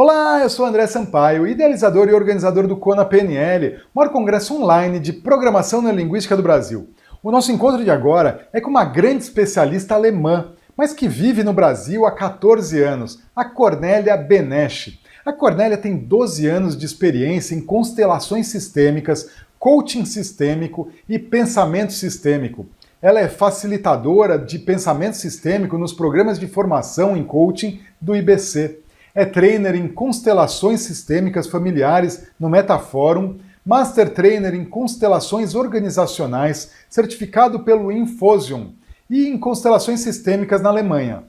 Olá, eu sou André Sampaio, idealizador e organizador do Kona PNL, maior congresso online de programação neurolinguística do Brasil. O nosso encontro de agora é com uma grande especialista alemã, mas que vive no Brasil há 14 anos, a Cornélia Benesch. A Cornélia tem 12 anos de experiência em constelações sistêmicas, coaching sistêmico e pensamento sistêmico. Ela é facilitadora de pensamento sistêmico nos programas de formação em coaching do IBC. É trainer em constelações sistêmicas familiares no Metaforum, Master Trainer em constelações organizacionais, certificado pelo Infosium, e em constelações sistêmicas na Alemanha.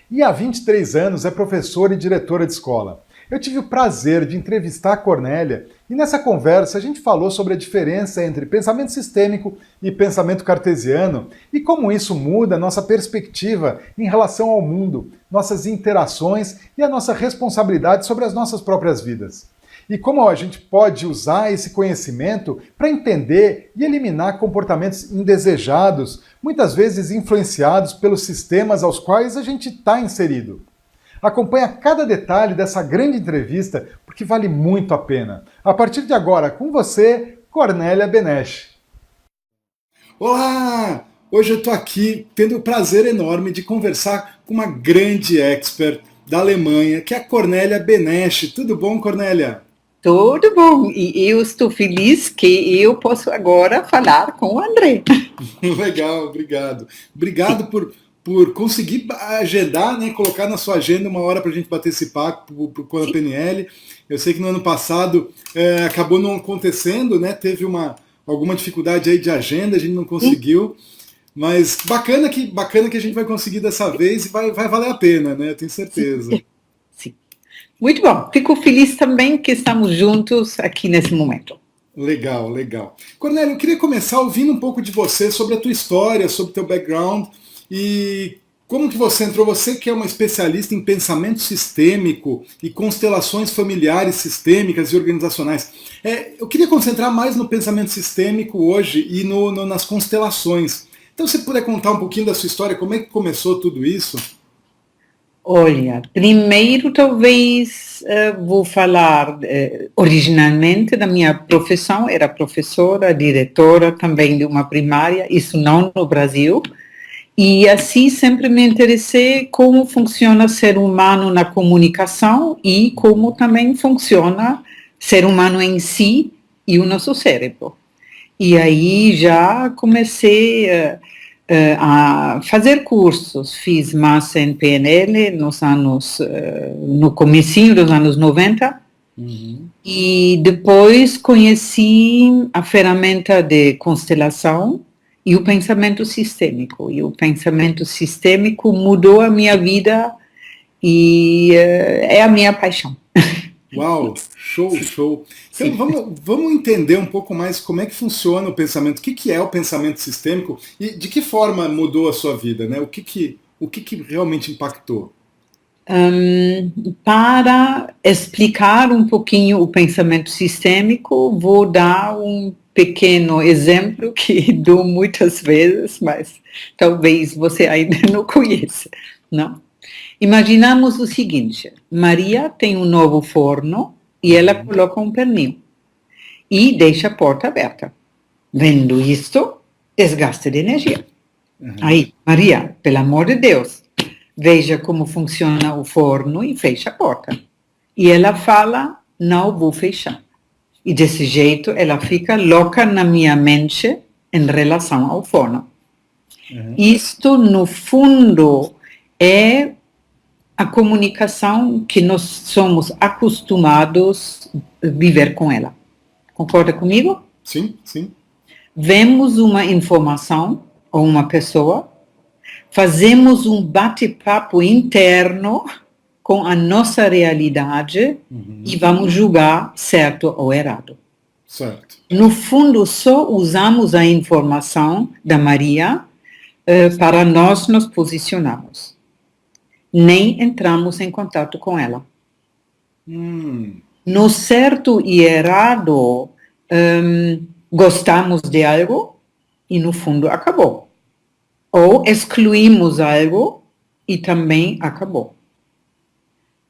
E há 23 anos é professora e diretora de escola. Eu tive o prazer de entrevistar a Cornélia e nessa conversa a gente falou sobre a diferença entre pensamento sistêmico e pensamento cartesiano e como isso muda a nossa perspectiva em relação ao mundo, nossas interações e a nossa responsabilidade sobre as nossas próprias vidas. E como a gente pode usar esse conhecimento para entender e eliminar comportamentos indesejados, muitas vezes influenciados pelos sistemas aos quais a gente está inserido. Acompanhe cada detalhe dessa grande entrevista, porque vale muito a pena. A partir de agora, com você, Cornélia Benesch. Olá! Hoje eu estou aqui tendo o prazer enorme de conversar com uma grande expert da Alemanha, que é a Cornélia Benesch. Tudo bom, Cornélia? Tudo bom, e eu estou feliz que eu posso agora falar com o André. Legal, obrigado. Obrigado por conseguir agendar, né, colocar na sua agenda uma hora para a gente bater esse papo para o Kona PNL. Eu sei que no ano passado acabou não acontecendo, né, teve alguma dificuldade aí de agenda, a gente não conseguiu, mas bacana que a gente vai conseguir dessa vez e vai valer a pena, né, eu tenho certeza. Sim. Muito bom, fico feliz também que estamos juntos aqui nesse momento. Legal, legal. Cornélia, eu queria começar ouvindo um pouco de você, sobre a tua história, sobre o teu background, e como que você entrou, você que é uma especialista em pensamento sistêmico e constelações familiares sistêmicas e organizacionais. Eu queria concentrar mais no pensamento sistêmico hoje e nas constelações. Então, se você puder contar um pouquinho da sua história, como é que começou tudo isso? Olha, primeiro talvez vou falar originalmente da minha profissão, era professora, diretora também de uma primária, isso não no Brasil, e assim sempre me interessei como funciona o ser humano na comunicação e como também funciona o ser humano em si e o nosso cérebro. E aí já comecei a fazer cursos, fiz massa em PNL no comecinho dos anos 90, e depois conheci a ferramenta de constelação e o pensamento sistêmico. E o pensamento sistêmico mudou a minha vida e é a minha paixão. Uau, show, show. Então vamos entender um pouco mais como é que funciona o pensamento, o que é o pensamento sistêmico e de que forma mudou a sua vida, né? O que realmente impactou? Para explicar um pouquinho o pensamento sistêmico, vou dar um pequeno exemplo que dou muitas vezes, mas talvez você ainda não conheça, não? Imaginamos o seguinte, Maria tem um novo forno e ela coloca um pernil e deixa a porta aberta. Vendo isto, desgaste de energia. Aí, Maria, pelo amor de Deus, veja como funciona o forno e fecha a porta. E ela fala, não vou fechar. E desse jeito ela fica louca na minha mente em relação ao forno. Isto, no fundo, é a comunicação que nós somos acostumados a viver com ela. Concorda comigo? Sim, sim. Vemos uma informação ou uma pessoa, fazemos um bate-papo interno com a nossa realidade e vamos julgar certo ou errado. Certo. No fundo, só usamos a informação da Maria para nós nos posicionarmos. Nem entramos em contato com ela. No certo e errado, gostamos de algo e no fundo acabou. Ou excluímos algo e também acabou.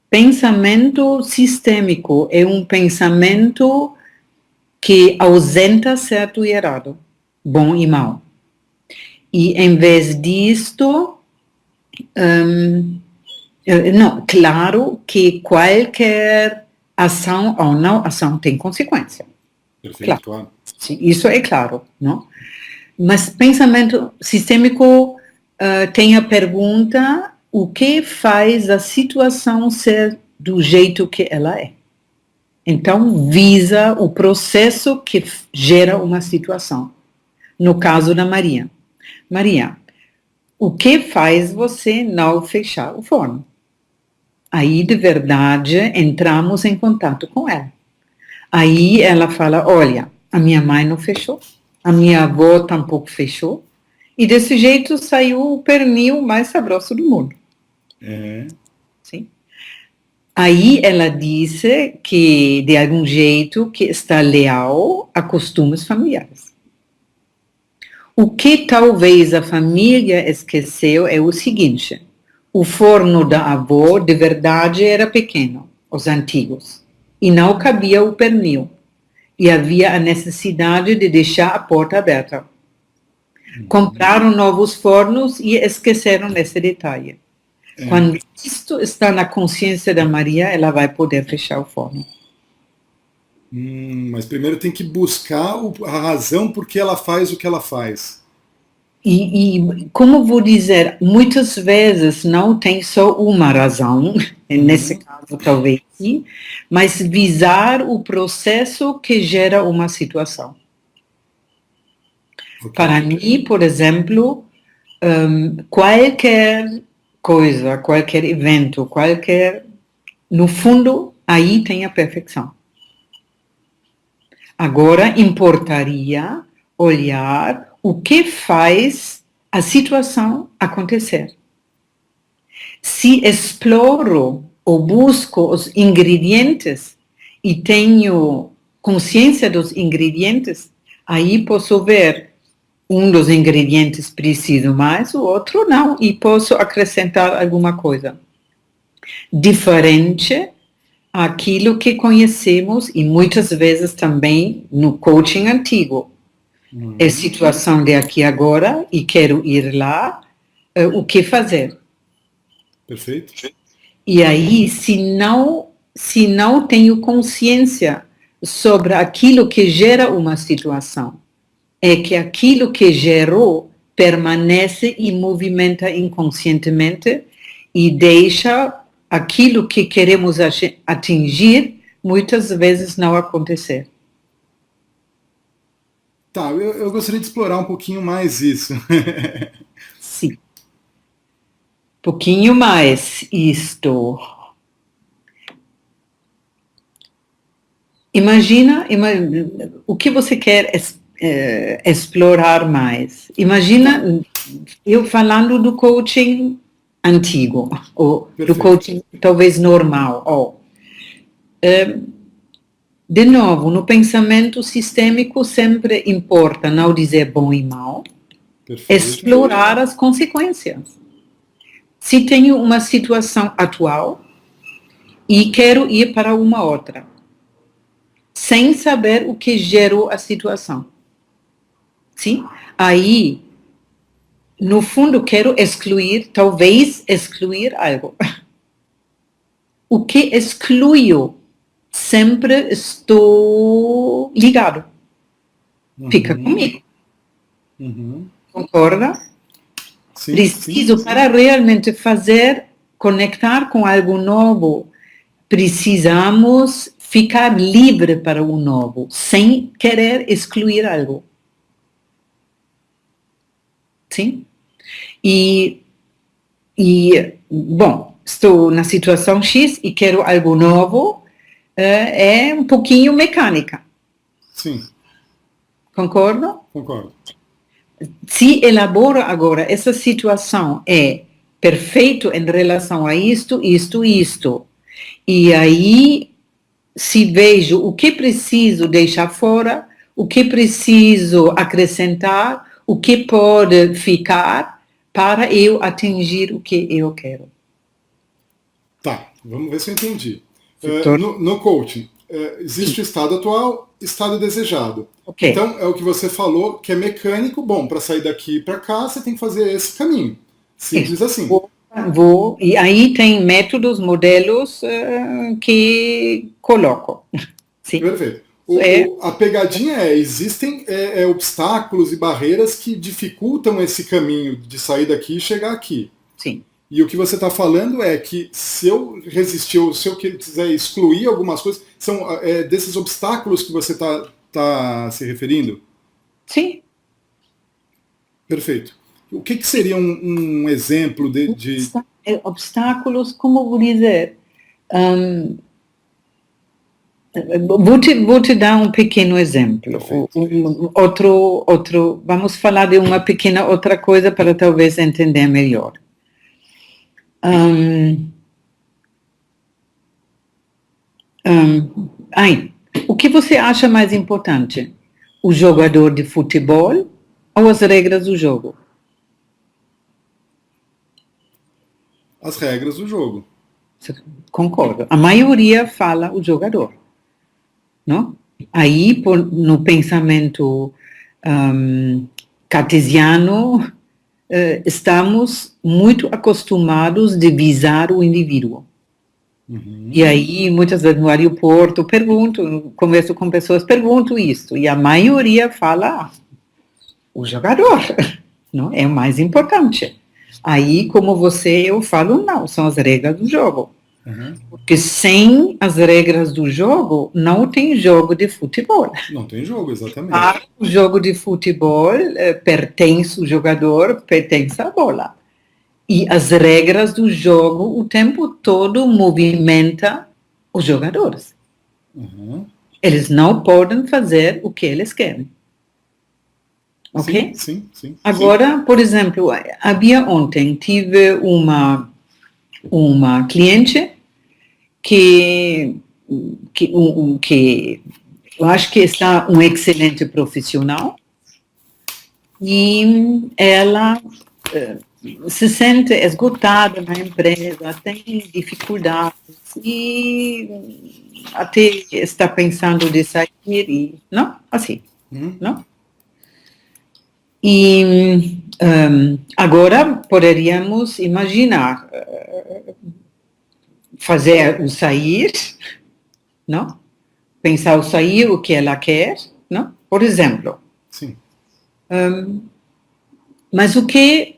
pensamento sistêmico é um pensamento que ausenta certo e errado, bom e mau. E em vez disto, não, claro que qualquer ação ou não ação tem consequência. Perfeito, claro. Sim, isso é claro, não? Mas pensamento sistêmico tem a pergunta: o que faz a situação ser do jeito que ela é? Então, visa o processo que gera uma situação. No caso da Maria. Maria, o que faz você não fechar o forno? Aí, de verdade, entramos em contato com ela. Aí ela fala, olha, a minha mãe não fechou, a minha avó tampouco fechou, e desse jeito saiu o pernil mais saboroso do mundo. Sim. Aí ela disse que, de algum jeito, que está leal a costumes familiares. O que talvez a família esqueceu é o seguinte: o forno da avó, de verdade, era pequeno, os antigos, e não cabia o pernil, e havia a necessidade de deixar a porta aberta. Compraram novos fornos e esqueceram esse detalhe. Quando isto está na consciência da Maria, ela vai poder fechar o forno. Mas primeiro tem que buscar a razão por que ela faz o que ela faz. E como vou dizer, muitas vezes não tem só uma razão, nesse caso talvez sim, mas visar o processo que gera uma situação. Okay. Para mim, por exemplo, qualquer coisa, qualquer evento, no fundo, aí tem a perfeição. Agora, importaria olhar o que faz a situação acontecer. Se exploro ou busco os ingredientes e tenho consciência dos ingredientes, aí posso ver um dos ingredientes preciso mais, o outro não, e posso acrescentar alguma coisa. Diferente àquilo que conhecemos, e muitas vezes também no coaching antigo. É situação de aqui agora, e quero ir lá, o que fazer? Perfeito. E aí, se não tenho consciência sobre aquilo que gera uma situação, é que aquilo que gerou permanece e movimenta inconscientemente e deixa aquilo que queremos atingir muitas vezes não acontecer. Tá, eu gostaria de explorar um pouquinho mais isso. Sim. Pouquinho mais isto. Imagina o que você quer explorar mais. Imagina eu falando do coaching antigo, ou Perfeito. do coaching talvez normal. De novo, no pensamento sistêmico sempre importa não dizer bom e mal, Perfeito. explorar as consequências. Se tenho uma situação atual e quero ir para uma outra, sem saber o que gerou a situação. Sim? Aí, no fundo, quero talvez excluir algo. O que excluo, sempre estou ligado. Fica comigo. Concorda? Sim, Preciso, sim. para realmente conectar com algo novo, precisamos ficar livre para o novo, sem querer excluir algo. Sim? Bom, estou na situação X e quero algo novo, é um pouquinho mecânica. Sim. Concordo? Concordo. Se elabora agora, essa situação é perfeito em relação a isto, e aí se vejo o que preciso deixar fora, o que preciso acrescentar, o que pode ficar para eu atingir o que eu quero. Tá, vamos ver se eu entendi. Setor... No coaching, existe o estado atual, estado desejado. Okay. Então, é o que você falou, que é mecânico. Bom, para sair daqui para cá, você tem que fazer esse caminho. Simples assim. E aí tem métodos, modelos que coloco. Sim. Perfeito. A pegadinha existem obstáculos e barreiras que dificultam esse caminho de sair daqui e chegar aqui. Sim. E o que você está falando é que se eu resistir ou se eu quiser excluir algumas coisas, são desses obstáculos que você está se referindo? Sim. Perfeito. O que seria um exemplo de... Obstáculos, como vou dizer? Vou te dar um pequeno exemplo. Vamos falar de uma pequena outra coisa para talvez entender melhor. O que você acha mais importante? O jogador de futebol ou as regras do jogo? As regras do jogo. Concordo. A maioria fala o jogador. Não? Aí, no pensamento cartesiano, estamos muito acostumados de visar o indivíduo. Uhum. E aí, muitas vezes no aeroporto, converso com pessoas, pergunto isso, e a maioria fala o jogador, não? É o mais importante. Aí, como eu falo, não, são as regras do jogo. Uhum. Porque sem as regras do jogo, não tem jogo de futebol. Não tem jogo, exatamente. O jogo de futebol pertence, o jogador pertence à bola. E as regras do jogo o tempo todo movimentam os jogadores. Uhum. Eles não podem fazer o que eles querem. Ok? Sim. Agora, por exemplo, tive uma cliente que eu acho que está um excelente profissional e ela se sente esgotada na empresa, tem dificuldades e até está pensando de sair e não, assim, não? E agora poderíamos imaginar fazer o sair, não? Pensar o sair, o que ela quer, não? Por exemplo. Sim. Mas o que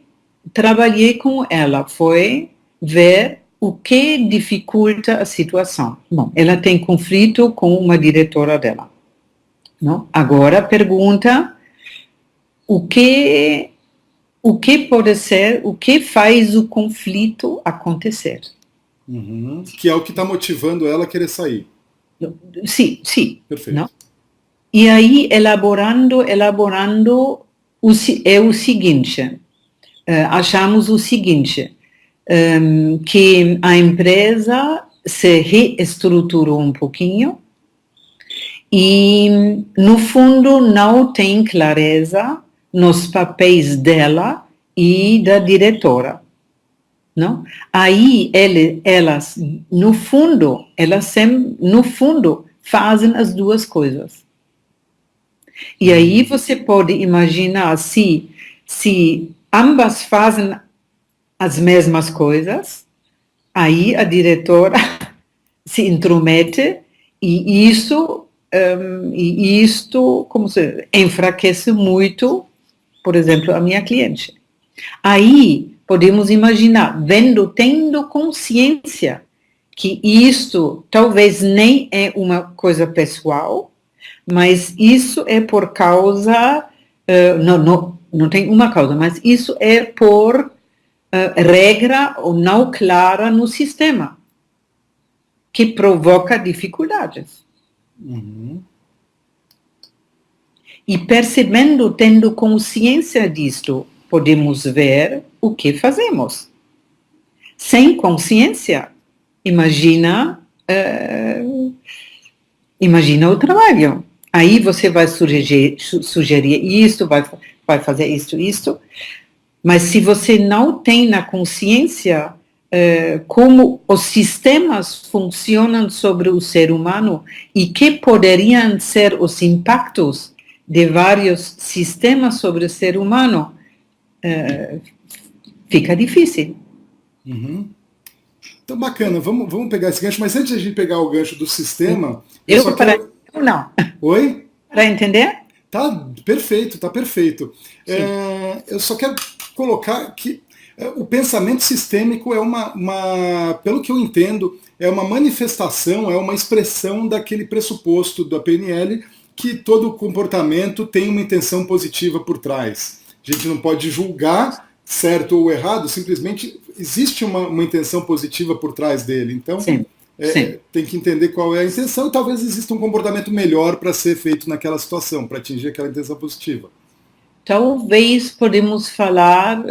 trabalhei com ela foi ver o que dificulta a situação. Bom, ela tem conflito com uma diretora dela, não? Agora pergunta o que pode ser, o que faz o conflito acontecer. Uhum. Que é o que está motivando ela a querer sair. Sim. Perfeito. Não? E aí, elaborando o seguinte, achamos o seguinte, que a empresa se reestruturou um pouquinho e, no fundo, não tem clareza nos papéis dela e da diretora. Não? Aí elas no fundo fazem as duas coisas. E aí você pode imaginar se ambas fazem as mesmas coisas, aí a diretora se intromete e isto como se enfraquece muito, por exemplo, a minha cliente. Aí podemos imaginar, tendo consciência que isto talvez nem é uma coisa pessoal, mas isso é por causa, não tem uma causa, mas isso é por regra ou não clara no sistema, que provoca dificuldades. Uhum. E percebendo, tendo consciência disto, podemos ver o que fazemos. Sem consciência, imagina o trabalho. Aí você vai sugerir isto, vai fazer isto. Mas se você não tem na consciência, como os sistemas funcionam sobre o ser humano e que poderiam ser os impactos de vários sistemas sobre o ser humano, fica difícil. Uhum. Então, bacana, vamos pegar esse gancho, mas antes de a gente pegar o gancho do sistema... Não. Oi? Para entender? Tá perfeito, tá perfeito. Eu só quero colocar que o pensamento sistêmico é pelo que eu entendo, é uma manifestação, é uma expressão daquele pressuposto da PNL que todo comportamento tem uma intenção positiva por trás. A gente não pode julgar certo ou errado, simplesmente existe uma intenção positiva por trás dele. Então, Sim. tem que entender qual é a intenção e talvez exista um comportamento melhor para ser feito naquela situação, para atingir aquela intenção positiva. Talvez podemos falar...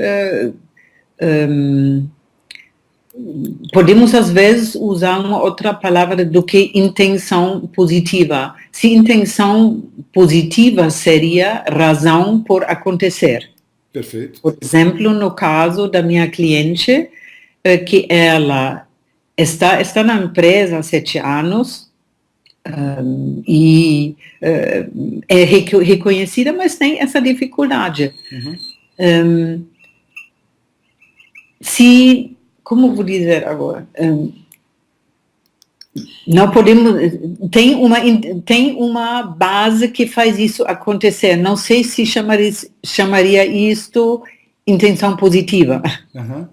podemos às vezes usar uma outra palavra do que intenção positiva. Se intenção positiva seria razão por acontecer. Perfeito. Por exemplo, no caso da minha cliente, que ela está na empresa há 7 anos e é reconhecida, mas tem essa dificuldade. Uhum. Como vou dizer agora? Não podemos. Tem uma base que faz isso acontecer. Não sei se chamaria isto intenção positiva. Uhum.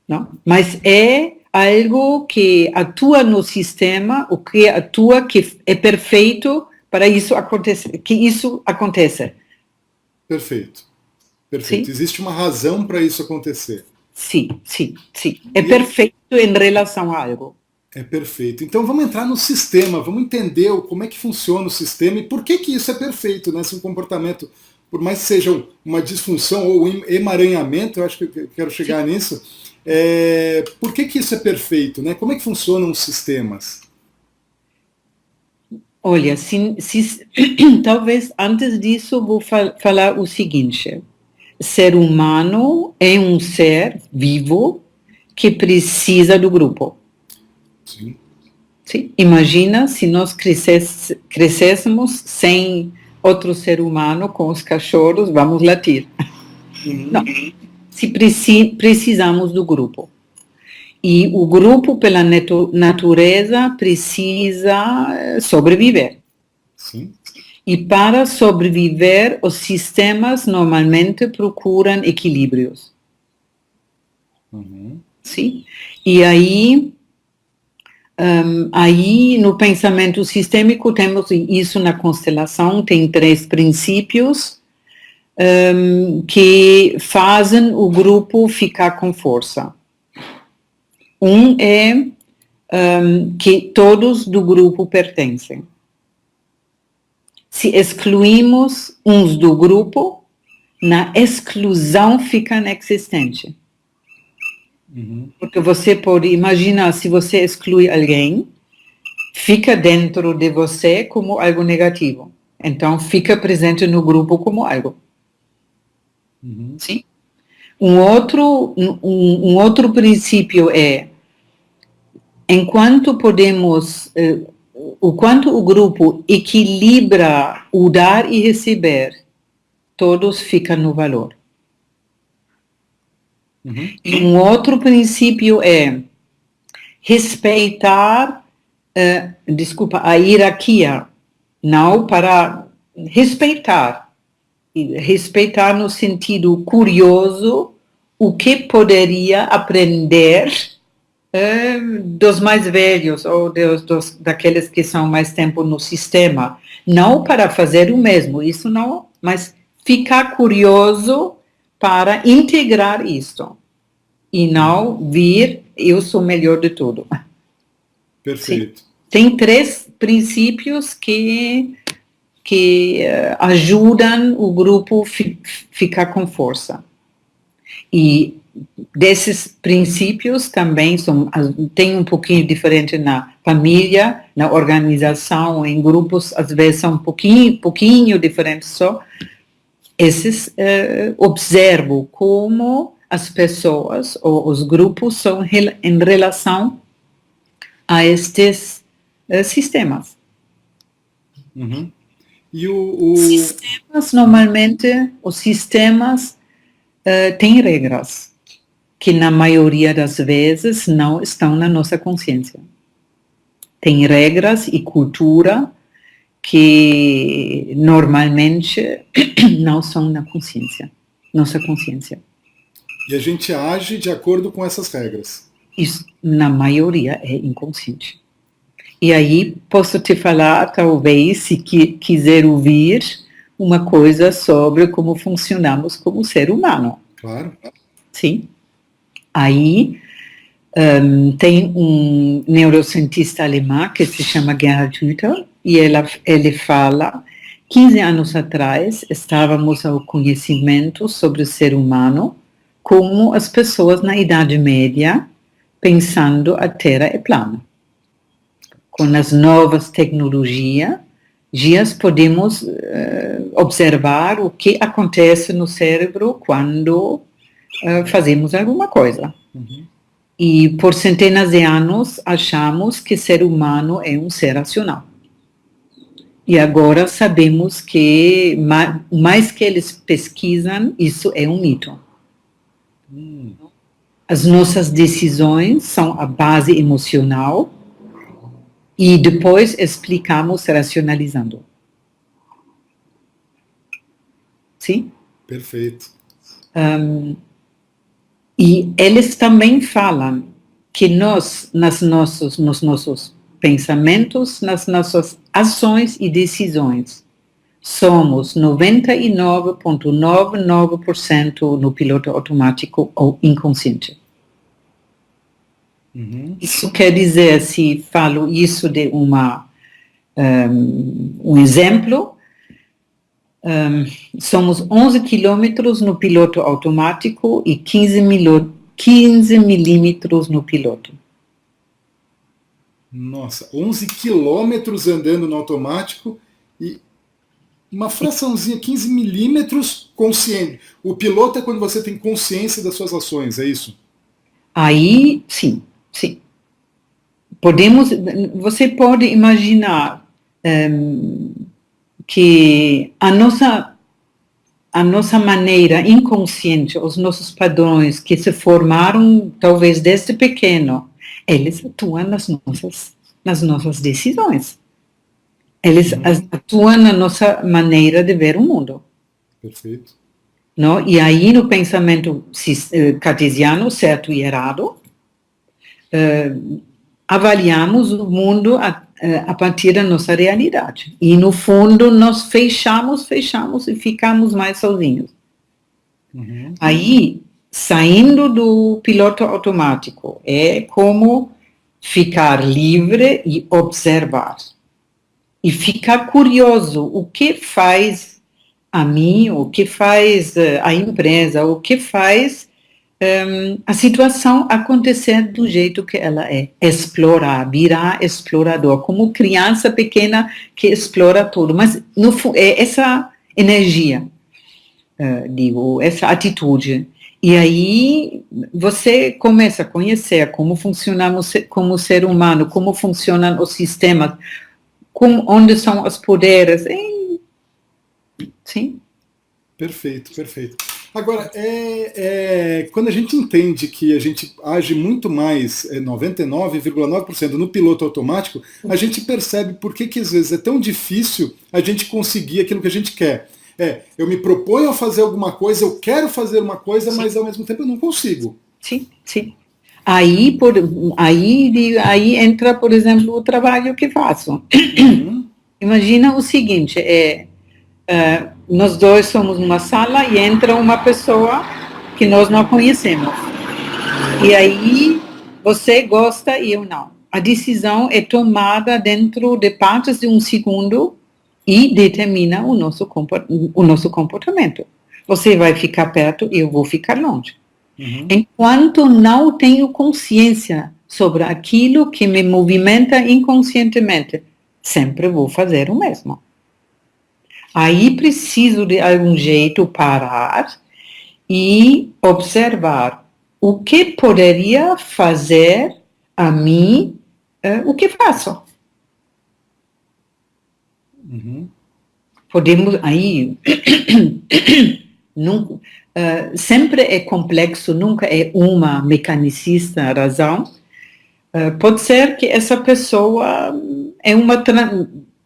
Não? Mas é algo que atua no sistema, o que atua que é perfeito para isso acontecer, que isso aconteça. Perfeito. Perfeito. Sim. Existe uma razão para isso acontecer. Sim. É perfeito em relação a algo. É perfeito. Então vamos entrar no sistema, vamos entender como é que funciona o sistema e por que isso é perfeito, né? Se um comportamento, por mais que seja uma disfunção ou um emaranhamento, eu acho que eu quero chegar nisso, por que isso é perfeito, né? Como é que funcionam os sistemas? Olha, talvez antes disso vou falar o seguinte. Ser humano é um ser vivo que precisa do grupo. Sim. Sim? Imagina se nós crescêssemos sem outro ser humano, com os cachorros, vamos latir. Uhum. Não. Se precisamos do grupo. E o grupo, pela natureza, precisa sobreviver. Sim. E para sobreviver, os sistemas normalmente procuram equilíbrios. Uhum. Sim? E aí no pensamento sistêmico, temos isso na constelação, tem 3 princípios que fazem o grupo ficar com força. Um é que todos do grupo pertencem. Se excluímos uns do grupo, na exclusão fica inexistente. Uhum. Porque você pode imaginar, se você exclui alguém, fica dentro de você como algo negativo. Então, fica presente no grupo como algo. Uhum. Sim? Um outro princípio é, enquanto o grupo equilibra o dar e receber, todos ficam no valor. Uhum. E um outro princípio é respeitar, a hierarquia, não para respeitar no sentido curioso, o que poderia aprender dos mais velhos ou daqueles que são mais tempo no sistema, não para fazer o mesmo, isso não, mas ficar curioso para integrar isto e não vir, eu sou melhor de tudo. Perfeito. Sim. Tem 3 princípios que ajudam o grupo ficar com força. E desses princípios também tem um pouquinho diferente na família, na organização, em grupos, às vezes são um pouquinho diferentes só. Esses observo como as pessoas ou os grupos são em relação a estes sistemas. Uhum. E Sistemas, normalmente, os sistemas têm regras que, na maioria das vezes, não estão na nossa consciência. Tem regras e cultura que, normalmente, não são na consciência, nossa consciência. E a gente age de acordo com essas regras. Isso, na maioria, é inconsciente. E aí, posso te falar, talvez, se quiser ouvir uma coisa sobre como funcionamos como ser humano. Claro. Sim. Aí, tem um neurocientista alemão que se chama Gerhard Hüther, e ele fala, 15 anos atrás, estávamos ao conhecimento sobre o ser humano como as pessoas na Idade Média, pensando a Terra é plana. Com as novas tecnologias, podemos observar o que acontece no cérebro quando fazemos alguma coisa. Uhum. E por centenas de anos achamos que o ser humano é um ser racional. E agora sabemos que, mais que eles pesquisam, isso é um mito. As nossas decisões são a base emocional e depois explicamos racionalizando. Sim? Perfeito. E eles também falam que nós, nos nossos pensamentos, nas nossas ações e decisões, somos 99,99% no piloto automático ou inconsciente. Uhum. Isso quer dizer, se falo isso de um exemplo, somos 11 quilômetros no piloto automático e 15 milímetros no piloto. Nossa, 11 quilômetros andando no automático e uma fraçãozinha, 15 milímetros consciente. O piloto é quando você tem consciência das suas ações, é isso? Aí, sim. Você pode imaginar que a nossa maneira inconsciente, os nossos padrões que se formaram talvez desde pequeno, eles atuam nas nossas decisões. Eles atuam na nossa maneira de ver o mundo. Perfeito. Não? E aí, no pensamento cartesiano, certo e errado, avaliamos o mundo a partir da nossa realidade. E, no fundo, nós fechamos e ficamos mais sozinhos. Uhum. Aí, saindo do piloto automático, é como ficar livre e observar. E ficar curioso, o que faz a mim, o que faz a empresa, o que faz a situação acontecer do jeito que ela é. Explorar, virar explorador, como criança pequena que explora tudo. Mas é essa energia, essa atitude. E aí você começa a conhecer como funcionamos como ser humano, como funcionam os sistemas, onde são os poderes. Sim. Perfeito. Agora, quando a gente entende que a gente age muito mais, 99,9% no piloto automático, a gente percebe por que às vezes é tão difícil a gente conseguir aquilo que a gente quer. Eu me proponho a fazer alguma coisa, eu quero fazer uma coisa, sim, mas ao mesmo tempo eu não consigo. Sim. Aí entra, por exemplo, o trabalho que faço. Uhum. Imagina o seguinte, nós dois somos numa sala e entra uma pessoa que nós não conhecemos. E aí você gosta e eu não. A decisão é tomada dentro de partes de um segundo e determina o nosso comportamento. Você vai ficar perto e eu vou ficar longe. Uhum. Enquanto não tenho consciência sobre aquilo que me movimenta inconscientemente, sempre vou fazer o mesmo. Aí preciso de algum jeito parar e observar o que poderia fazer a mim, o que faço. Uhum. Podemos aí nunca, sempre é complexo, nunca é uma mecanicista razão. Pode ser que essa pessoa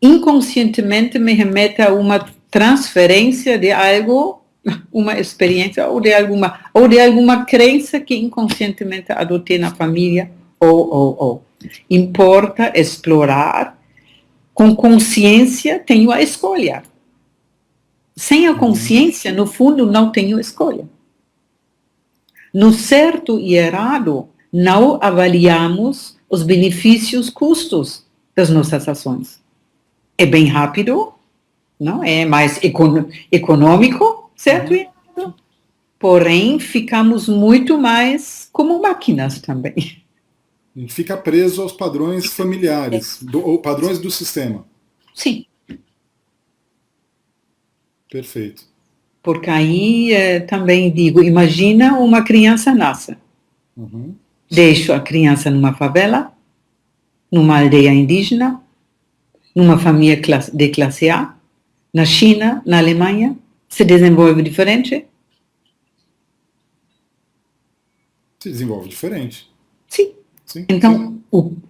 inconscientemente me remeta a uma transferência de algo, uma experiência ou de alguma crença que inconscientemente adotei na família ou. Importa explorar. Com consciência tenho a escolha. Sem a consciência, no fundo, não tenho escolha. No certo e errado, não avaliamos os benefícios, custos das nossas ações. É bem rápido, não é mais econômico, certo e errado. Porém, ficamos muito mais como máquinas também. A gente fica preso aos padrões familiares, ou padrões do sistema. Sim. Perfeito. Porque aí também digo, imagina uma criança nasce. Uhum. Deixo a criança numa favela, numa aldeia indígena, numa família de classe A, na China, na Alemanha, se desenvolve diferente? Se desenvolve diferente. Sim. Sim. Então,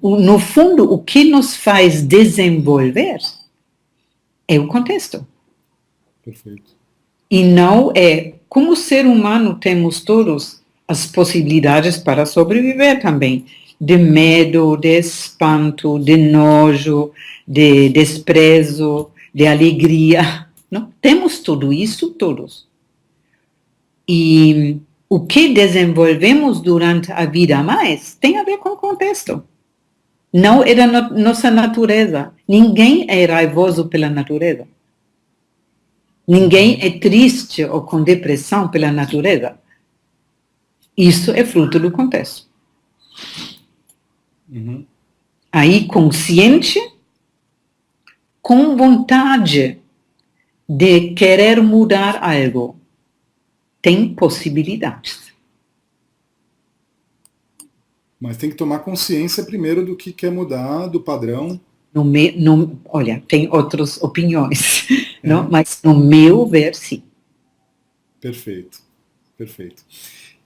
no fundo, o que nos faz desenvolver é o contexto. Perfeito. E não é, como ser humano temos todos as possibilidades para sobreviver também, de medo, de espanto, de nojo, de desprezo, de alegria, não? Temos tudo isso, todos. E o que desenvolvemos durante a vida mais tem a ver com o contexto. Não é da nossa natureza. Ninguém é raivoso pela natureza. Ninguém é triste ou com depressão pela natureza. Isso é fruto do contexto. Uhum. Aí, consciente, com vontade de querer mudar algo, tem possibilidades. Mas tem que tomar consciência primeiro do que quer mudar, do padrão. Olha, tem outras opiniões, não? Mas no meu ver, sim. Perfeito, perfeito.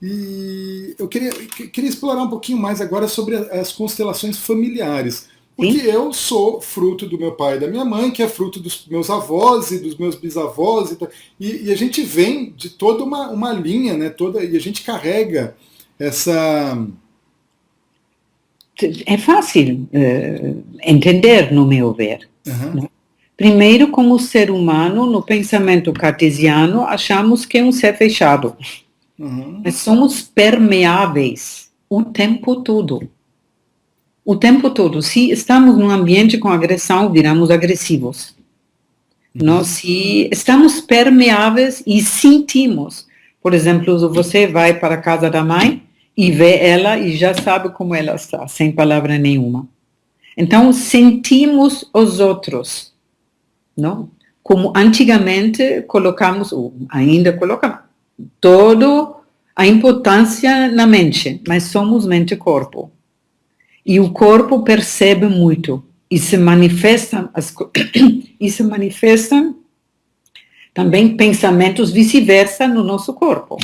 E eu queria explorar um pouquinho mais agora sobre as constelações familiares. Porque Sim? eu sou fruto do meu pai e da minha mãe, que é fruto dos meus avós e dos meus bisavós. E a gente vem de toda uma linha, né? E a gente carrega essa... É fácil entender, no meu ver. Uhum. Primeiro, como ser humano, no pensamento cartesiano, achamos que é um ser fechado. Uhum. Mas somos permeáveis o tempo todo. O tempo todo. Se estamos num ambiente com agressão, viramos agressivos. Nós, se estamos permeáveis e sentimos. Por exemplo, se você vai para a casa da mãe e vê ela e já sabe como ela está, sem palavra nenhuma. Então, sentimos os outros, não? Como antigamente colocamos, ou ainda colocamos, toda a importância na mente, mas somos mente e corpo. E o corpo percebe muito, e se manifestam também pensamentos vice-versa no nosso corpo.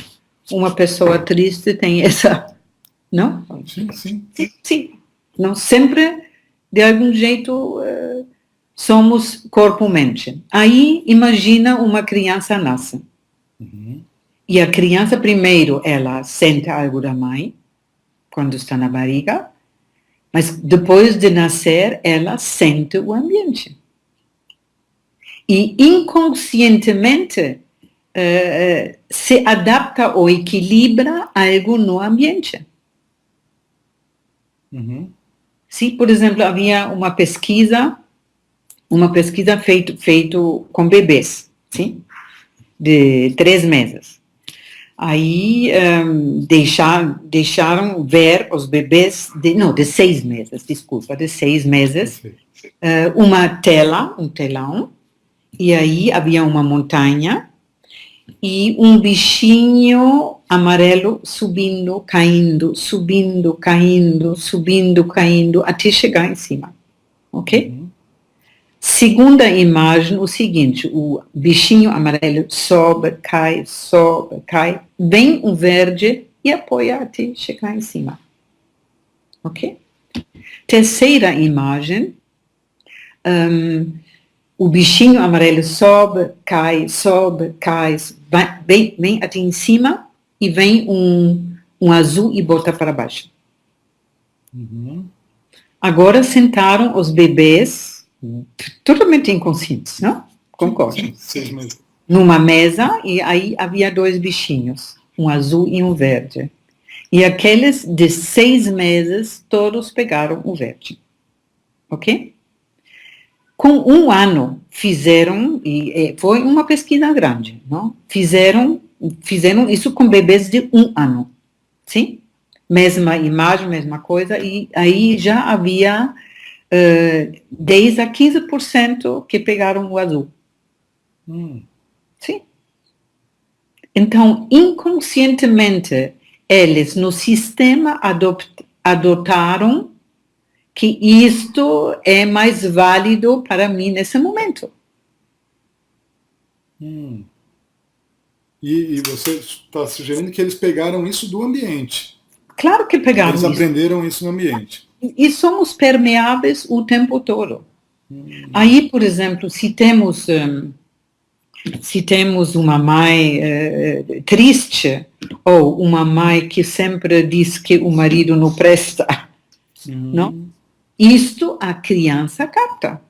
Uma pessoa triste tem essa, não? Sim. Sim. Não sempre, de algum jeito, somos corpo-mente. Aí, imagina uma criança nasce. Uhum. E a criança, primeiro, ela sente algo da mãe, quando está na barriga, mas depois de nascer, ela sente o ambiente. E inconscientemente se adapta ou equilibra algo no ambiente. Uhum. Se, por exemplo, havia uma pesquisa feita com bebês, sim? De 3 meses. Aí deixaram ver os bebês, de 6 meses, desculpa, de 6 meses, um telão, e aí havia uma montanha, e um bichinho amarelo subindo, caindo, subindo, caindo, subindo, caindo, até chegar em cima, ok? Segunda imagem, o seguinte, o bichinho amarelo sobe, cai, vem um verde e apoia até chegar em cima, ok? Terceira imagem, o bichinho amarelo sobe, cai, vem até em cima e vem um azul e volta para baixo. Agora sentaram os bebês totalmente inconscientes, não? Concordo. Sim. Numa mesa e aí havia dois bichinhos, um azul e um verde. E aqueles de 6 meses, todos pegaram o verde. Ok? Com 1 ano, fizeram, e foi uma pesquisa grande, não? Fizeram isso com bebês de 1 ano. Sim? Mesma imagem, mesma coisa, e aí já havia 10 a 15% que pegaram o azul. Sim. Então, inconscientemente, eles no sistema adotaram que isto é mais válido para mim nesse momento. E você está sugerindo que eles pegaram isso do ambiente. Claro que pegaram eles aprenderam isso no ambiente. E somos permeáveis o tempo todo. Aí, por exemplo, se temos uma mãe triste, ou uma mãe que sempre diz que o marido não presta, não? Isto a criança capta.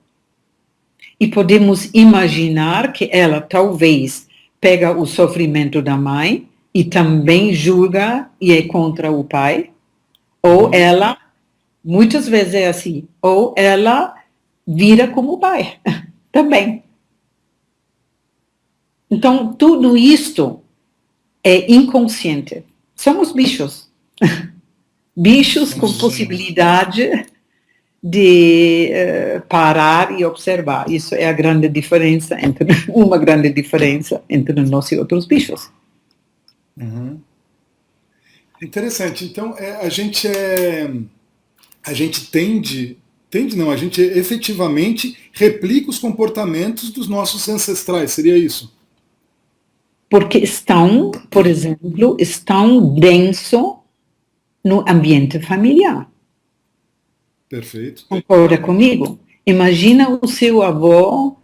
E podemos imaginar que ela talvez pega o sofrimento da mãe e também julga e é contra o pai, ou ela, muitas vezes é assim, ou ela vira como o pai, também. Então, tudo isto é inconsciente. Somos bichos. Bichos com possibilidade de parar e observar. Isso é a grande diferença uma grande diferença entre nós e outros bichos. Interessante. Então, a gente efetivamente replica os comportamentos dos nossos ancestrais, seria isso? Porque estão, por exemplo, denso no ambiente familiar. Perfeito. Concorda comigo? Imagina o seu avô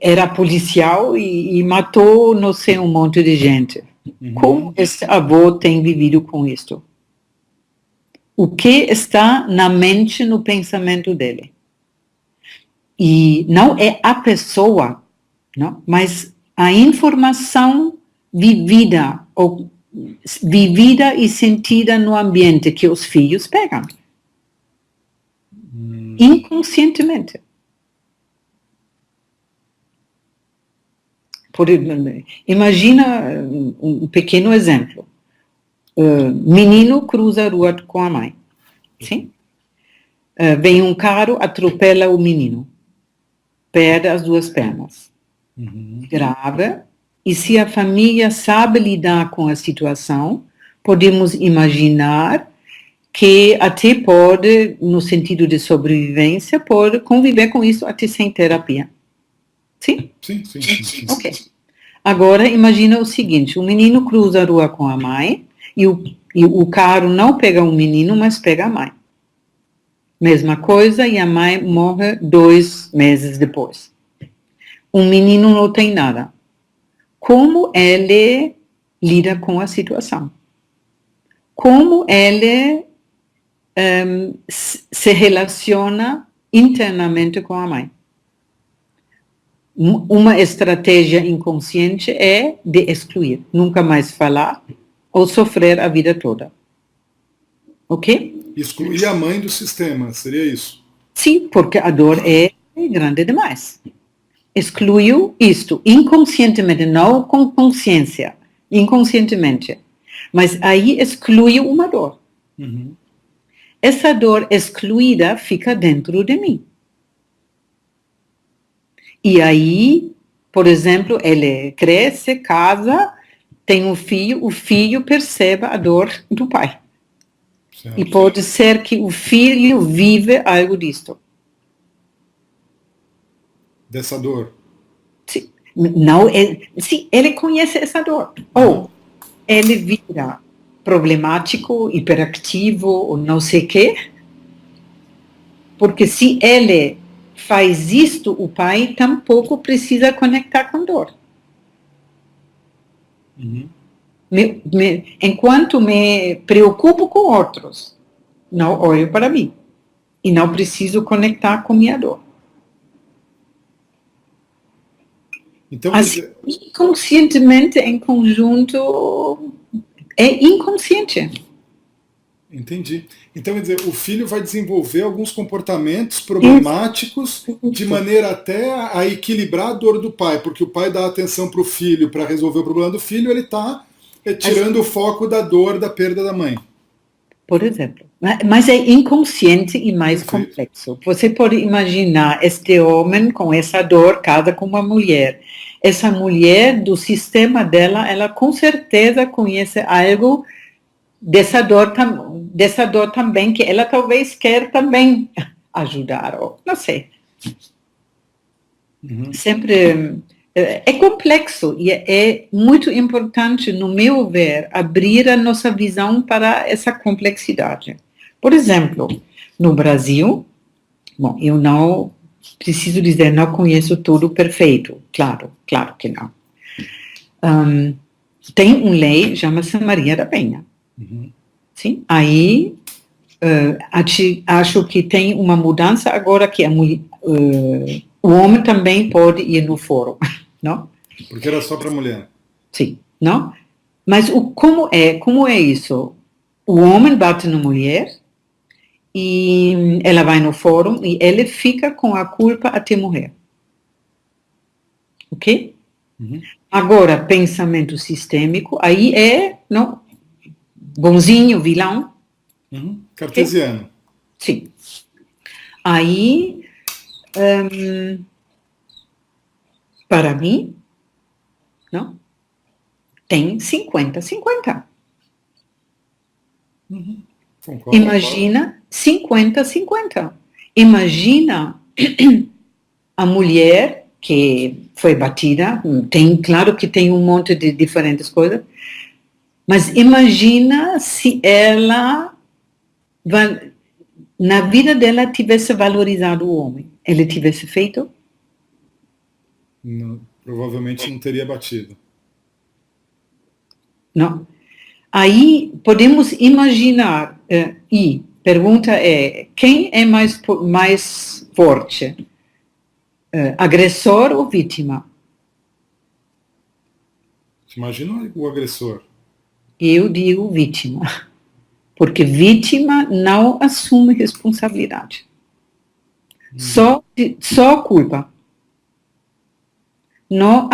era policial e matou, não sei, um monte de gente. Como esse avô tem vivido com isto? O que está na mente, no pensamento dele? E não é a pessoa, não? Mas a informação vivida e sentida no ambiente que os filhos pegam. Inconscientemente. Imagina um pequeno exemplo. Menino cruza a rua com a mãe. Sim? Vem um carro, atropela o menino. Perde as 2 pernas. Grave. E se a família sabe lidar com a situação, podemos imaginar que até pode, no sentido de sobrevivência, pode conviver com isso até sem terapia. Sim? Sim. Ok. Agora, imagina o seguinte, o menino cruza a rua com a mãe e o carro não pega o menino, mas pega a mãe. Mesma coisa, e a mãe morre 2 meses depois. O menino não tem nada. Como ele lida com a situação? Como ele se relaciona internamente com a mãe? Uma estratégia inconsciente é de excluir, nunca mais falar ou sofrer a vida toda. Ok? Excluir a mãe do sistema, seria isso? Sim, porque a dor é grande demais. Excluiu isto inconscientemente, não com consciência, inconscientemente. Mas aí excluiu uma dor. Essa dor excluída fica dentro de mim. E aí, por exemplo, ele cresce, casa, tem um filho, o filho percebe a dor do pai. Certo. E pode ser que o filho vive algo disto. Dessa dor. Sim, não, sim, ele conhece essa dor. Ou ele vira problemático, hiperativo, ou não sei o quê. Porque se ele faz isto, o pai tampouco precisa conectar com dor. Uhum. Enquanto me preocupo com outros, não olho para mim. E não preciso conectar com minha dor. Então, Assim, inconscientemente, em conjunto, é inconsciente. entendi. Então, quer dizer, o filho vai desenvolver alguns comportamentos problemáticos de maneira até a equilibrar a dor do pai, porque o pai dá atenção para o filho para resolver o problema do filho, ele está tirando o foco da dor da perda da mãe. Por exemplo. Mas é inconsciente e mais Perfeito. complexo. Você pode imaginar este homem com essa dor, casa com uma mulher. Essa mulher, do sistema dela, ela com certeza conhece algo dessa dor também, que ela talvez quer também ajudar, ou não sei. Uhum. Sempre é complexo e é muito importante, no meu ver, abrir a nossa visão para essa complexidade. Por exemplo, no Brasil, bom, eu não preciso dizer, não conheço tudo perfeito, claro que não. Tem uma lei, chama-se Maria da Penha. Uhum. Sim? Aí, acho que tem uma mudança agora que o homem também pode ir no fórum, não? Porque era só para mulher. Sim, não? Mas como é isso? O homem bate na mulher e ela vai no fórum e ele fica com a culpa até morrer. Ok? Uhum. Agora, pensamento sistêmico, aí não, bonzinho, vilão. Uhum. Cartesiano. Okay? Sim. Aí, para mim, não? Tem 50-50. Uhum. Concordo. Imagina 50-50. Imagina a mulher que foi batida, claro que tem um monte de diferentes coisas, mas imagina se ela, na vida dela, tivesse valorizado o homem. Ele tivesse feito? Não, provavelmente não teria batido. Não. Aí podemos imaginar, e pergunta é, quem é mais forte? Agressor ou vítima? Imagina o agressor. Eu digo vítima, porque vítima não assume responsabilidade. Só culpa. Não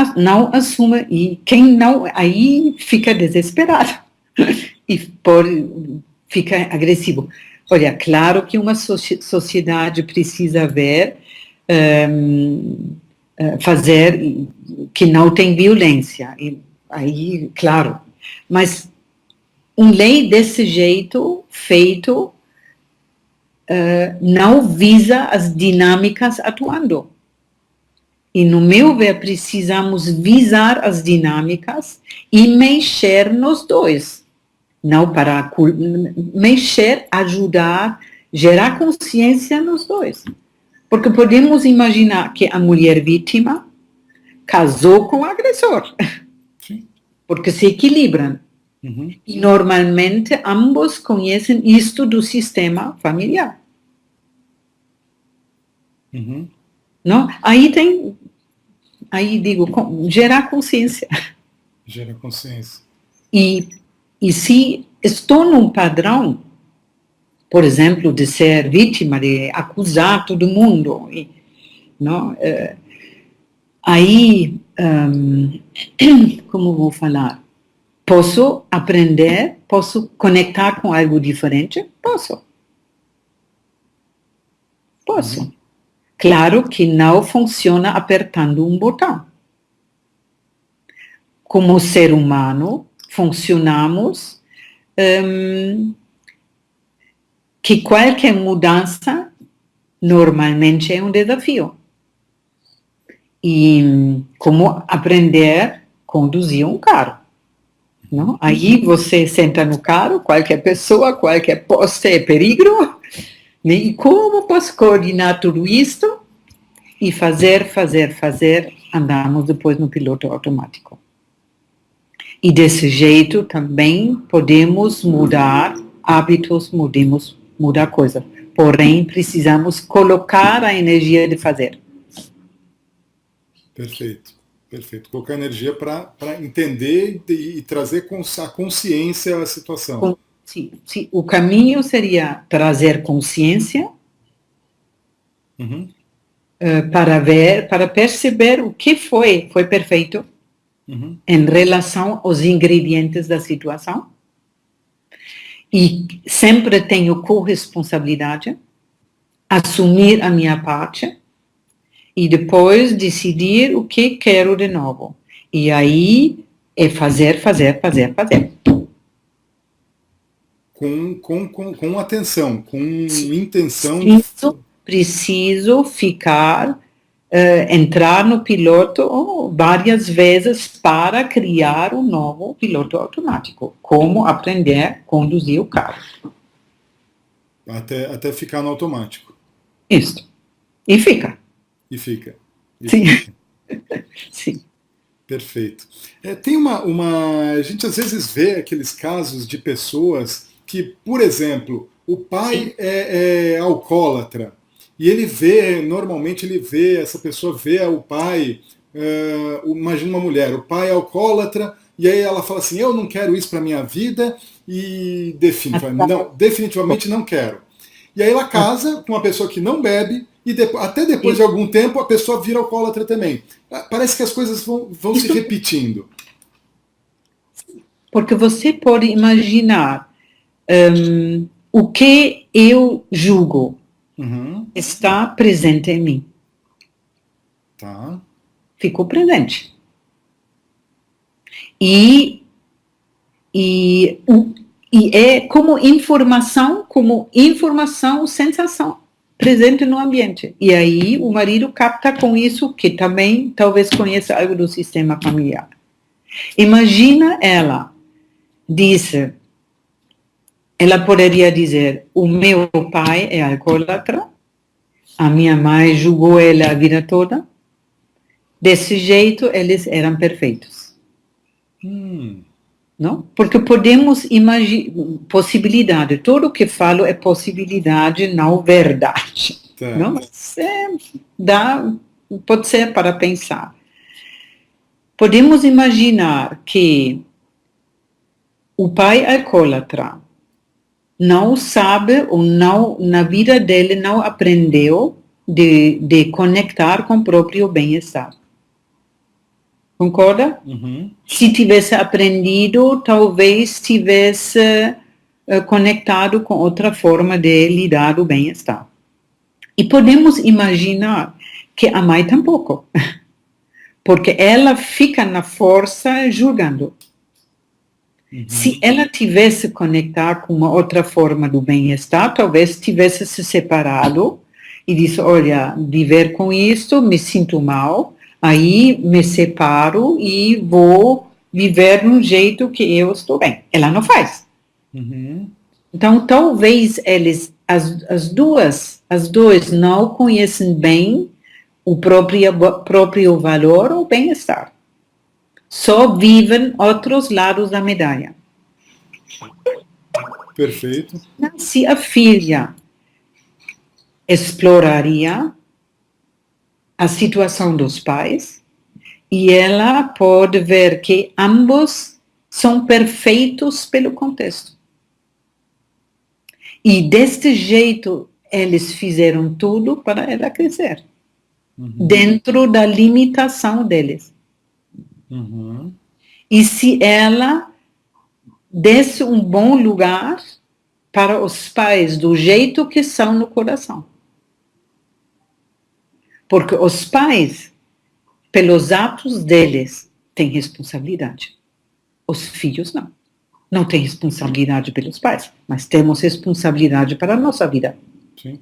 assume, e quem não, aí fica desesperado e fica agressivo. Olha, claro que uma sociedade precisa fazer que não tem violência, e aí, claro, mas uma lei desse jeito, feito, não visa as dinâmicas atuando. E, no meu ver, precisamos visar as dinâmicas e mexer nos dois. Não para mexer, ajudar, gerar consciência nos dois. Porque podemos imaginar que a mulher vítima casou com o agressor. Sim. Porque se equilibram. Uhum. E, normalmente, ambos conhecem isto do sistema familiar. Uhum. Não? Aí digo, gerar consciência. Gera consciência. E se estou num padrão, por exemplo, de ser vítima, de acusar todo mundo, não? Aí, como vou falar? Posso aprender? Posso conectar com algo diferente? Posso. Uhum. Claro que não funciona apertando um botão. Como ser humano, funcionamos que qualquer mudança normalmente é um desafio. E como aprender a conduzir um carro. Não? Aí você senta no carro, qualquer pessoa, qualquer poste é perigo. Né? E como posso coordenar tudo isto? E fazer, andamos depois no piloto automático. E desse jeito também podemos mudar hábitos, mudar coisas. Porém, precisamos colocar a energia de fazer. Perfeito, perfeito. Colocar energia para entender e trazer a consciência à situação. Sim, o caminho seria trazer consciência para perceber o que foi perfeito em relação aos ingredientes da situação. E sempre tenho corresponsabilidade, assumir a minha parte e depois decidir o que quero de novo. E aí é fazer. Com atenção, com intenção. Preciso ficar, entrar no piloto várias vezes para criar um novo piloto automático. Como aprender a conduzir o carro. Até ficar no automático. Isso. E fica. Sim. Sim. Perfeito. Tem a gente às vezes vê aqueles casos de pessoas que, por exemplo, o pai é alcoólatra e normalmente essa pessoa vê o pai, imagina uma mulher, o pai é alcoólatra e aí ela fala assim, eu não quero isso para minha vida e definitivamente não quero. E aí ela casa com uma pessoa que não bebe e até depois de algum tempo a pessoa vira alcoólatra também. Parece que as coisas vão se repetindo. Porque você pode imaginar o que eu julgo está presente em mim. Tá. Ficou presente. E é como informação, sensação presente no ambiente. E aí o marido capta com isso, que também talvez conheça algo do sistema familiar. Imagina ela poderia dizer, o meu pai é alcoólatra, a minha mãe julgou ela a vida toda, desse jeito eles eram perfeitos. Não? Porque podemos imaginar possibilidade, tudo que falo é possibilidade, não verdade. Tá. Não? Mas pode ser para pensar. Podemos imaginar que o pai alcoólatra não sabe ou não, na vida dele não aprendeu de conectar com o próprio bem-estar. Concorda? Se tivesse aprendido, talvez tivesse conectado com outra forma de lidar o bem-estar. E podemos imaginar que a mãe tampouco, porque ela fica na força julgando. Se ela tivesse conectado com uma outra forma do bem-estar, talvez tivesse se separado e disse, olha, viver com isso, me sinto mal, aí me separo e vou viver de um jeito que eu estou bem. Ela não faz. Então, talvez as duas não conhecem bem o próprio valor ou bem-estar. Só vivem outros lados da medalha. Perfeito. Se a filha exploraria a situação dos pais e ela pode ver que ambos são perfeitos pelo contexto. E deste jeito eles fizeram tudo para ela crescer. Dentro da limitação deles. E se ela desse um bom lugar para os pais do jeito que são no coração. Porque os pais, pelos atos deles, têm responsabilidade. Os filhos não. Não têm responsabilidade pelos pais, mas temos responsabilidade para a nossa vida. Sim.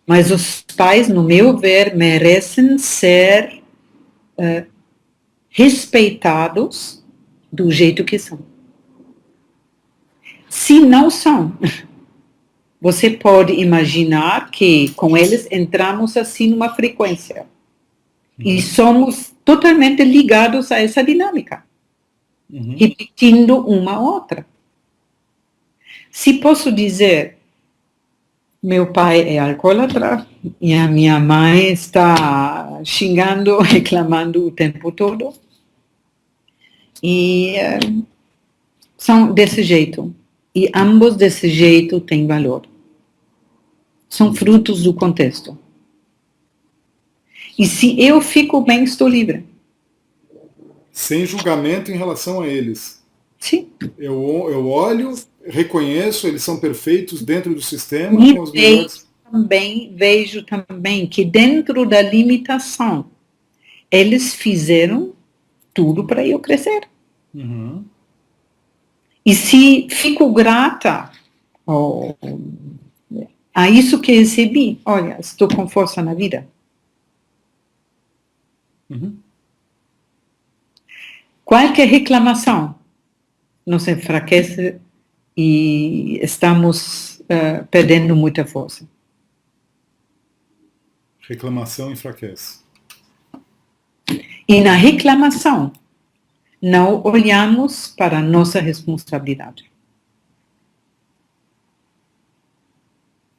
Mas os pais, no meu ver, merecem ser respeitados do jeito que são. Se não são, você pode imaginar que com eles entramos assim numa frequência. E somos totalmente ligados a essa dinâmica, repetindo uma a outra. Se posso dizer, meu pai é alcoólatra e a minha mãe está xingando, reclamando o tempo todo, e são desse jeito. E ambos desse jeito têm valor. São frutos do contexto. E se eu fico bem, estou livre. Sem julgamento em relação a eles. Sim. Eu olho, reconheço, eles são perfeitos dentro do sistema. E Com os melhores... vejo também que dentro da limitação, eles fizeram tudo para eu crescer. E se fico grata a isso que recebi, olha, estou com força na vida. Qualquer reclamação nos enfraquece e estamos perdendo muita força. Reclamação enfraquece. E na reclamação, não olhamos para a nossa responsabilidade.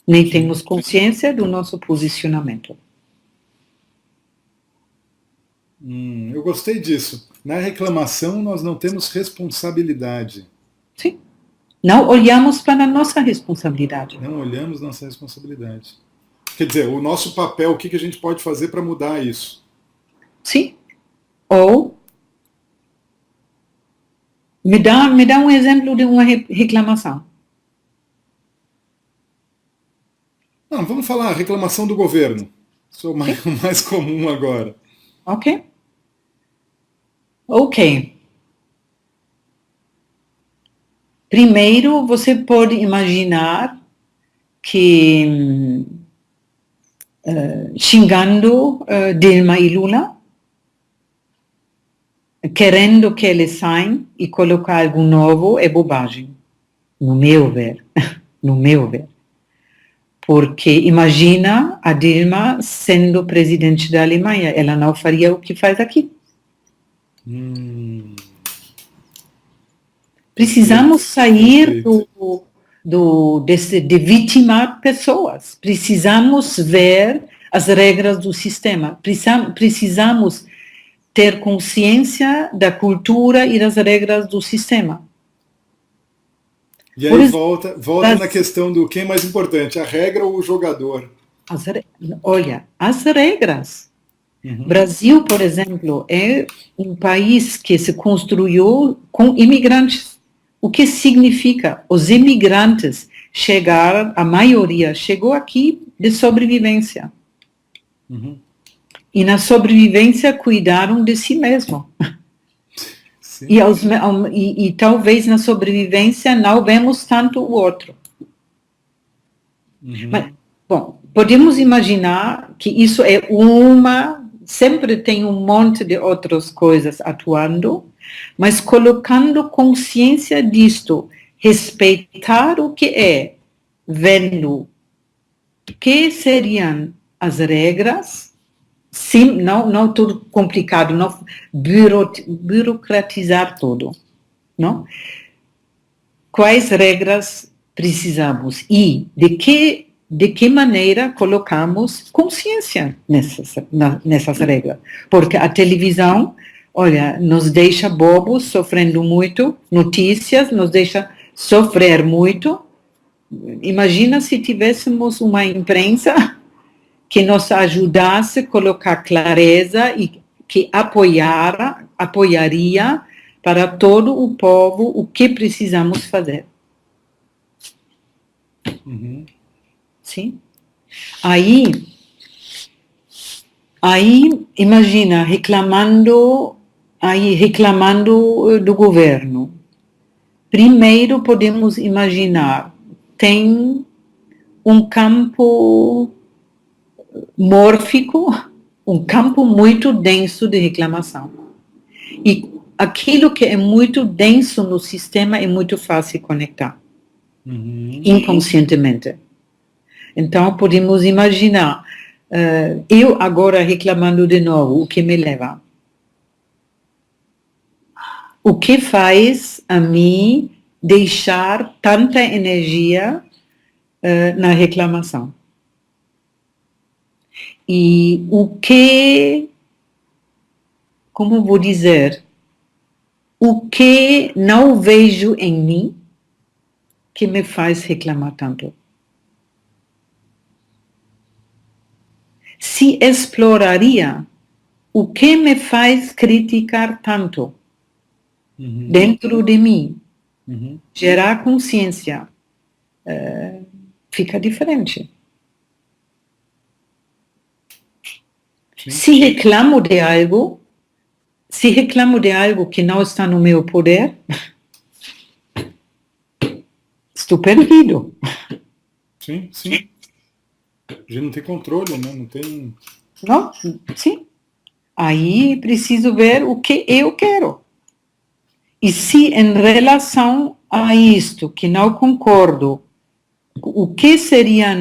Nem temos consciência do nosso posicionamento. Eu gostei disso. Na reclamação, nós não temos responsabilidade. Sim. Não olhamos para a nossa responsabilidade. Não olhamos nossa responsabilidade. Quer dizer, o nosso papel, o que a gente pode fazer para mudar isso? Sim. Ou me dá um exemplo de uma reclamação. Não, vamos falar reclamação do governo. Isso é o mais comum agora. Ok. Primeiro, você pode imaginar que xingando Dilma e Lula, querendo que eles saiam e colocar algo novo, é bobagem. No meu ver. No meu ver. Porque imagina a Dilma sendo presidente da Alemanha, ela não faria o que faz aqui. Precisamos sair de vitimar pessoas. Precisamos ver as regras do sistema. Precisamos ter consciência da cultura e das regras do sistema. E aí volta na questão do quem é mais importante, a regra ou o jogador? Olha, as regras. Brasil, por exemplo, é um país que se construiu com imigrantes. O que significa? Os imigrantes chegaram, a maioria chegou aqui de sobrevivência. E na sobrevivência cuidaram de si mesmo. E talvez na sobrevivência não vemos tanto o outro. Mas, bom, podemos imaginar que isso é sempre tem um monte de outras coisas atuando, mas colocando consciência disto, respeitar o que é, vendo o que seriam as regras, sim, não tudo complicado, não burocratizar tudo, não? Quais regras precisamos e de que maneira colocamos consciência nessas regras? Porque a televisão, olha, nos deixa bobos, sofrendo muito, notícias, nos deixa sofrer muito. Imagina se tivéssemos uma imprensa que nos ajudasse a colocar clareza e que apoiaria para todo o povo o que precisamos fazer. Sim? Aí, Aí, imagina, reclamando do governo. Primeiro podemos imaginar, tem um campo mórfico, um campo muito denso de reclamação. E aquilo que é muito denso no sistema é muito fácil conectar, inconscientemente. Então, podemos imaginar, eu agora reclamando de novo, o que me leva? O que faz a mim deixar tanta energia na reclamação? E o que, como vou dizer, o que não vejo em mim que me faz reclamar tanto? Se exploraria o que me faz criticar tanto dentro de mim, gerar consciência, fica diferente. Sim. Se reclamo de algo que não está no meu poder, estou perdido. Sim, sim. A gente não tem controle, né? Não tem... Não? Sim. Aí preciso ver o que eu quero. E se em relação a isto que não concordo, o que seria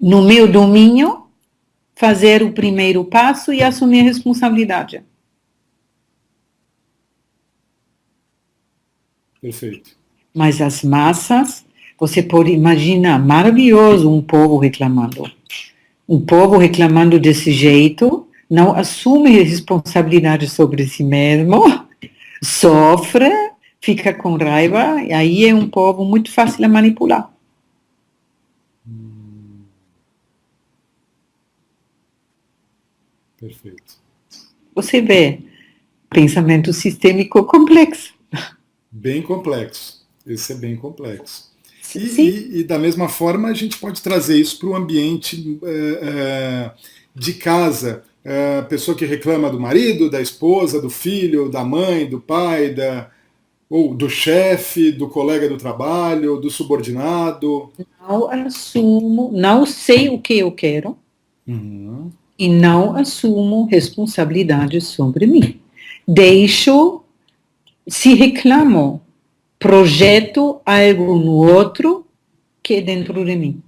no meu domínio, fazer o primeiro passo e assumir a responsabilidade. Perfeito. Mas as massas, você pode imaginar, maravilhoso um povo reclamando. Um povo reclamando desse jeito, não assume responsabilidade sobre si mesmo, sofre, fica com raiva, e aí é um povo muito fácil de manipular. Perfeito. Você vê, pensamento sistêmico complexo. Bem complexo. Esse é bem complexo. E da mesma forma, a gente pode trazer isso para o ambiente de casa. A pessoa que reclama do marido, da esposa, do filho, da mãe, do pai, ou do chefe, do colega do trabalho, do subordinado. Não assumo, não sei o que eu quero e não assumo responsabilidade sobre mim. Deixo, se reclamo, projeto algo no outro que é dentro de mim.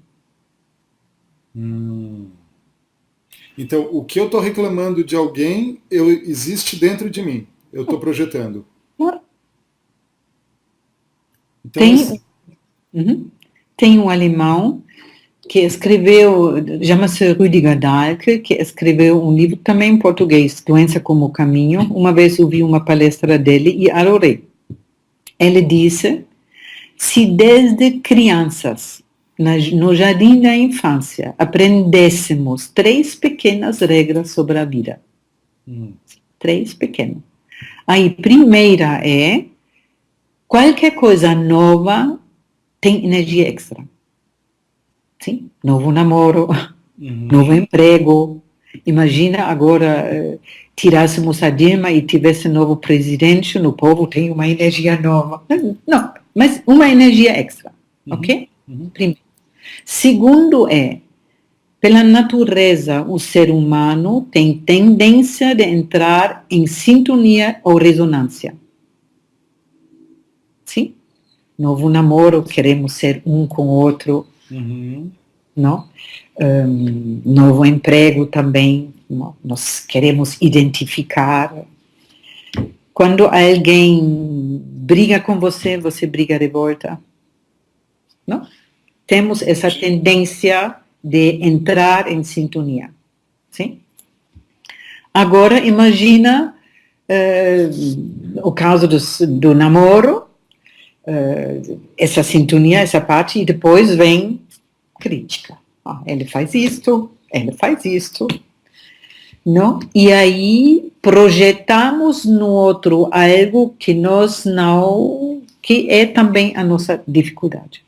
Então, o que eu estou reclamando de alguém, existe dentro de mim. Eu estou projetando. Então, tem um alemão que escreveu, chama-se Rüdiger Dahlke, que escreveu um livro também em português, Doença como Caminho. Uma vez ouvi uma palestra dele e adorei. Ele disse, se desde crianças, no jardim da infância, aprendêssemos 3 pequenas regras sobre a vida. 3 pequenas. Aí, primeira é, qualquer coisa nova tem energia extra. Sim? Novo namoro, novo emprego. Imagina agora tirássemos a Dilma e tivesse novo presidente, no povo tem uma energia nova. Não, mas uma energia extra, ok? Primeiro. Segundo é, pela natureza, o ser humano tem tendência de entrar em sintonia ou ressonância. Sim? Novo namoro, queremos ser um com o outro, não? Novo emprego também, não? Nós queremos identificar. Quando alguém briga com você, você briga de volta, não? Temos essa tendência de entrar em sintonia, sim? Agora, imagina o caso do namoro, essa sintonia, essa parte, e depois vem crítica. Ele faz isto, não? E aí projetamos no outro algo que nós não, que é também a nossa dificuldade.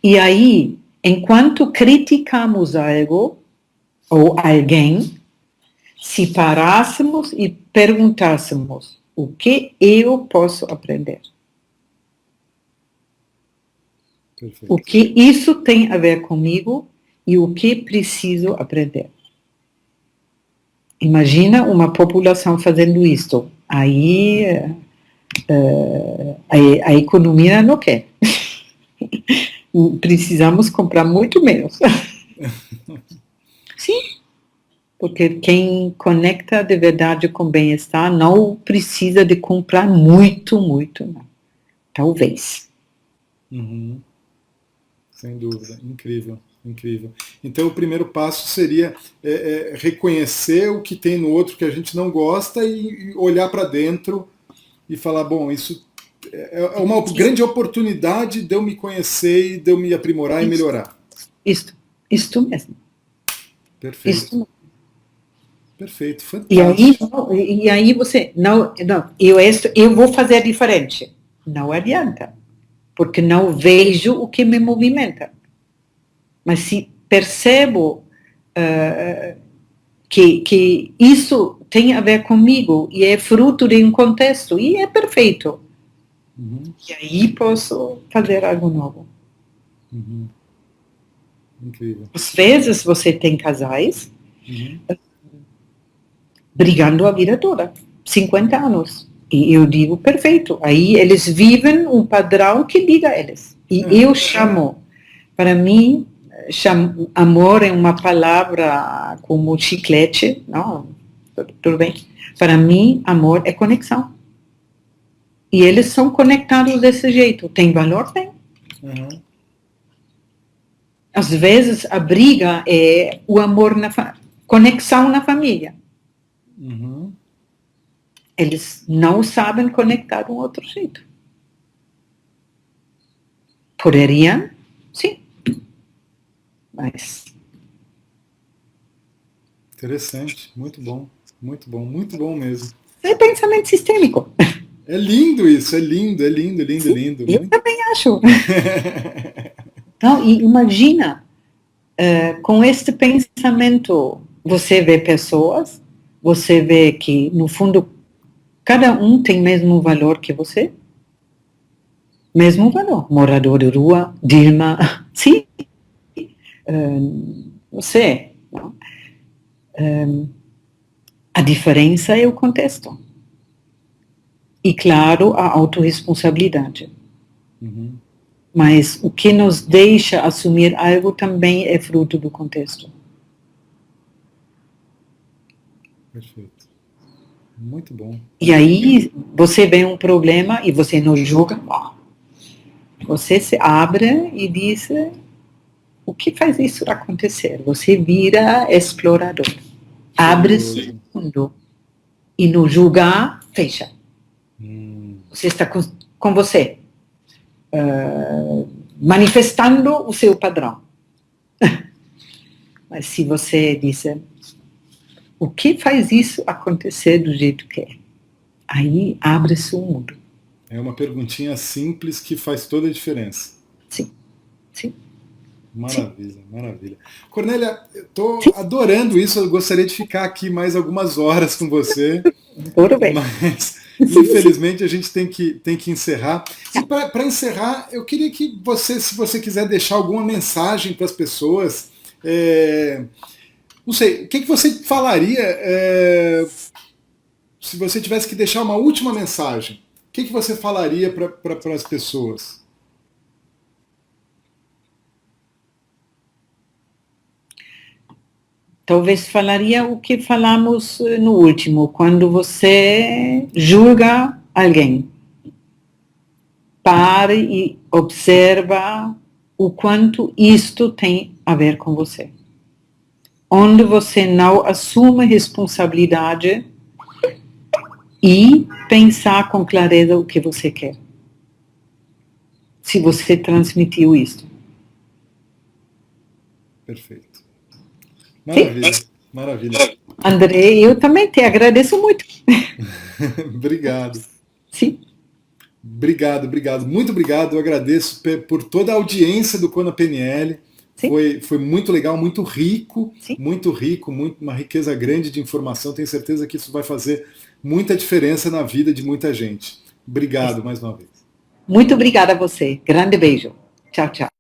E aí, enquanto criticamos algo ou alguém, se parássemos e perguntássemos o que eu posso aprender. Perfeito. O que isso tem a ver comigo e o que preciso aprender. Imagina uma população fazendo isto. Aí a economia não quer. Precisamos comprar muito menos. Sim, porque quem conecta de verdade com bem-estar não precisa de comprar muito, não. Talvez. Uhum. Sem dúvida, incrível, incrível. Então o primeiro passo seria reconhecer o que tem no outro que a gente não gosta e olhar para dentro e falar, bom, isso é uma grande oportunidade de eu me conhecer e de eu me aprimorar e melhorar. Isto mesmo. Perfeito. Isto mesmo. Perfeito, fantástico. E aí você, não, eu vou fazer diferente. Não adianta, porque não vejo o que me movimenta. Mas se percebo que isso tem a ver comigo e é fruto de um contexto, e é perfeito. Uhum. E aí posso fazer algo novo. Uhum. Incrível. Às vezes você tem casais Uhum. brigando a vida toda, 50 anos. E eu digo, perfeito. Aí eles vivem um padrão que liga a eles. E eu chamo, para mim, amor é uma palavra como chiclete, não? Tudo bem? Para mim, amor é conexão. E eles são conectados desse jeito. Tem valor? Tem. Uhum. Às vezes, a briga é o amor conexão na família. Uhum. Eles não sabem conectar de um outro jeito. Poderiam? Sim. Mas... Interessante, muito bom mesmo. é pensamento sistêmico. É lindo isso, é lindo, é lindo, lindo, lindo. Eu também acho. Então, e imagina, com este pensamento, você vê pessoas, você vê que, no fundo, cada um tem o mesmo valor que você. Mesmo valor. Morador de rua, Dilma, sim. Você. Não? A diferença é o contexto. E, claro, a autorresponsabilidade. Uhum. Mas o que nos deixa assumir algo também é fruto do contexto. Perfeito. Muito bom. E aí você vê um problema e você não julga. Você se abre e diz, o que faz isso acontecer? Você vira explorador. Abre-se o mundo. E no julgar, fecha. Você está com você. Manifestando o seu padrão. Mas se você disser, o que faz isso acontecer do jeito que é? Aí abre-se o mundo. É uma perguntinha simples que faz toda a diferença. Sim, sim. Maravilha, sim. Maravilha. Cornélia, eu estou adorando isso, eu gostaria de ficar aqui mais algumas horas com você. Tudo bem. Mas, infelizmente, a gente tem que encerrar. E para encerrar, eu queria que você, se você quiser deixar alguma mensagem para as pessoas, não sei, o que você falaria se você tivesse que deixar uma última mensagem? O que você falaria para as pessoas? Talvez falaria o que falamos no último, quando você julga alguém. Pare e observa o quanto isto tem a ver com você. Onde você não assume responsabilidade e pensar com clareza o que você quer. Se você transmitiu isto. Perfeito. Maravilha, sim? Maravilha. André, eu também te agradeço muito. Obrigado. Sim. Obrigado, muito obrigado. Eu agradeço por toda a audiência do Kona PNL. Foi muito legal, muito rico, uma riqueza grande de informação. Tenho certeza que isso vai fazer muita diferença na vida de muita gente. Obrigado mais uma vez. Muito obrigada a você. Grande beijo. Tchau, tchau.